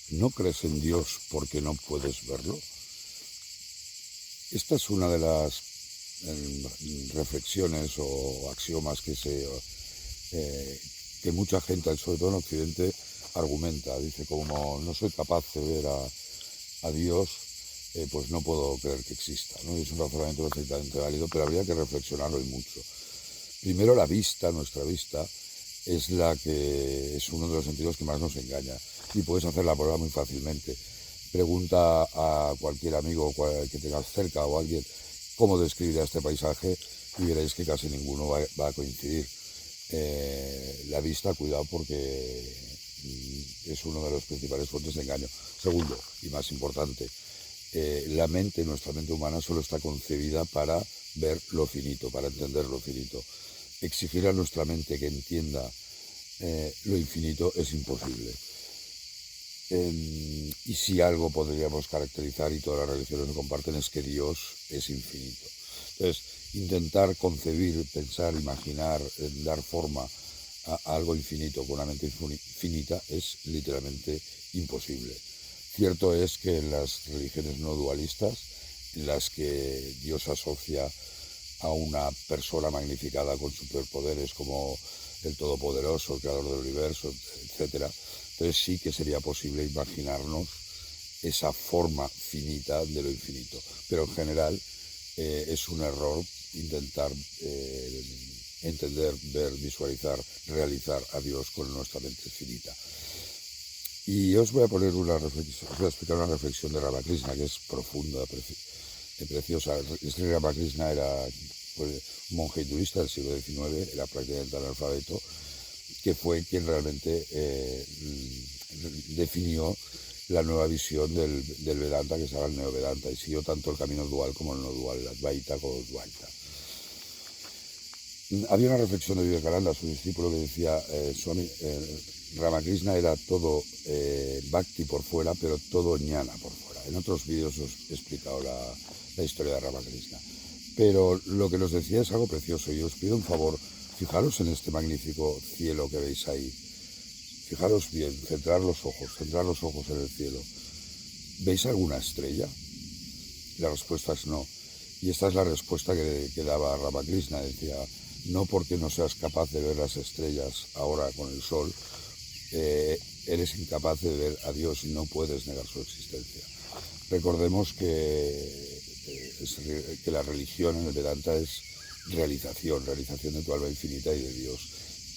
¿No crees en Dios porque no puedes verlo? Esta es una de las reflexiones o axiomas que mucha gente, sobre todo en Occidente, argumenta. Dice, como no soy capaz de ver a Dios, pues no puedo creer que exista, ¿no? Y es un razonamiento perfectamente válido, pero habría que reflexionarlo y mucho. Primero, la vista, nuestra vista, es uno de los sentidos que más nos engaña. Y puedes hacer la prueba muy fácilmente. Pregunta a cualquier amigo que tengas cerca o alguien cómo describirá este paisaje y veréis que casi ninguno va a coincidir. La vista, cuidado, porque es uno de los principales fuentes de engaño. Segundo, y más importante, nuestra mente humana solo está concebida para ver lo finito, para entender lo finito. Exigir a nuestra mente que entienda lo infinito es imposible. Y si algo podríamos caracterizar, y todas las religiones lo comparten, es que Dios es infinito. Entonces, intentar concebir, pensar, imaginar, dar forma a algo infinito con una mente finita es literalmente imposible. Cierto es que en las religiones no dualistas, en las que Dios asocia a una persona magnificada con superpoderes como el Todopoderoso, el Creador del Universo, etc., entonces sí que sería posible imaginarnos esa forma finita de lo infinito. Pero en general es un error intentar entender, ver, visualizar, realizar a Dios con nuestra mente finita. Y os voy a poner os voy a explicar una reflexión de Ramakrishna que es profunda, preciosa. Sri Ramakrishna fue un monje hinduista del siglo XIX, era prácticamente analfabeto, que fue quien realmente definió la nueva visión del Vedanta, que se llama el Neo-Vedanta, y siguió tanto el camino dual como el no dual, el Advaita como el Dvaita. Había una reflexión de Vivekananda, su discípulo, que decía, Ramakrishna era todo bhakti por fuera, pero todo jnana por fuera. En otros vídeos os he explicado la historia de Ramakrishna. Pero lo que nos decía es algo precioso, y os pido un favor, fijaros en este magnífico cielo que veis ahí. Fijaros bien, centrar los ojos en el cielo. ¿Veis alguna estrella? La respuesta es no. Y esta es la respuesta que daba Ramakrishna. Decía, no porque no seas capaz de ver las estrellas ahora con el sol, eres incapaz de ver a Dios y no puedes negar su existencia. Recordemos que la religión en el Vedanta es realización de tu alma infinita y de Dios.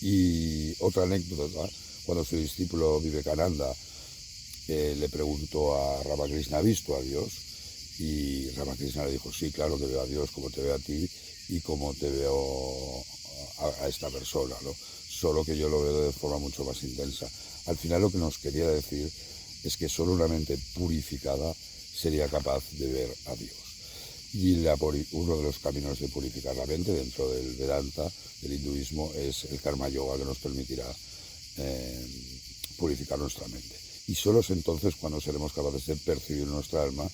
Y otra anécdota, cuando su discípulo Vivekananda le preguntó a Ramakrishna, ¿ha visto a Dios? Y Ramakrishna le dijo, sí, claro que veo a Dios como te veo a ti y como te veo a esta persona, ¿no? Solo que yo lo veo de forma mucho más intensa. Al final lo que nos quería decir es que solo una mente purificada sería capaz de ver a Dios. Y uno de los caminos de purificar la mente dentro del Vedanta, del hinduismo, es el Karma Yoga, que nos permitirá purificar nuestra mente. Y solo es entonces cuando seremos capaces de percibir nuestra alma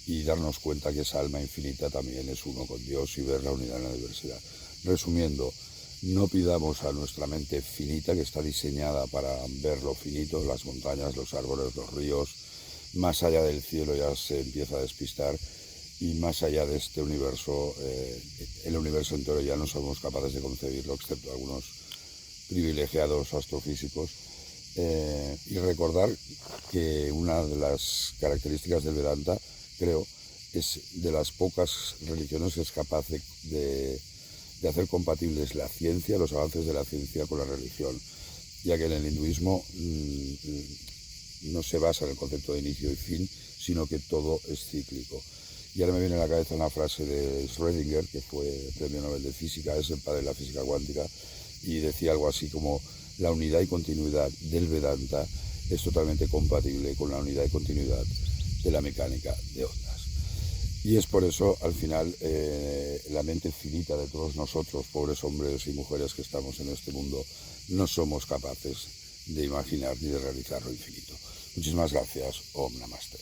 y darnos cuenta que esa alma infinita también es uno con Dios y ver la unidad en la diversidad. Resumiendo, no pidamos a nuestra mente finita, que está diseñada para ver lo finito, las montañas, los árboles, los ríos. Más allá del cielo ya se empieza a despistar, y más allá de este universo, el universo entero ya no somos capaces de concebirlo, excepto algunos privilegiados astrofísicos. Y recordar que una de las características del Vedanta, creo, es de las pocas religiones que es capaz de hacer compatibles la ciencia, los avances de la ciencia con la religión, ya que en el hinduismo no se basa en el concepto de inicio y fin, sino que todo es cíclico. Y ahora me viene a la cabeza una frase de Schrödinger, que fue premio Nobel de Física, es el padre de la física cuántica, y decía algo así como, la unidad y continuidad del Vedanta es totalmente compatible con la unidad y continuidad de la mecánica de ondas. Y es por eso, al final, la mente finita de todos nosotros, pobres hombres y mujeres que estamos en este mundo, no somos capaces de imaginar ni de realizar lo infinito. Muchísimas gracias. Om Namaste.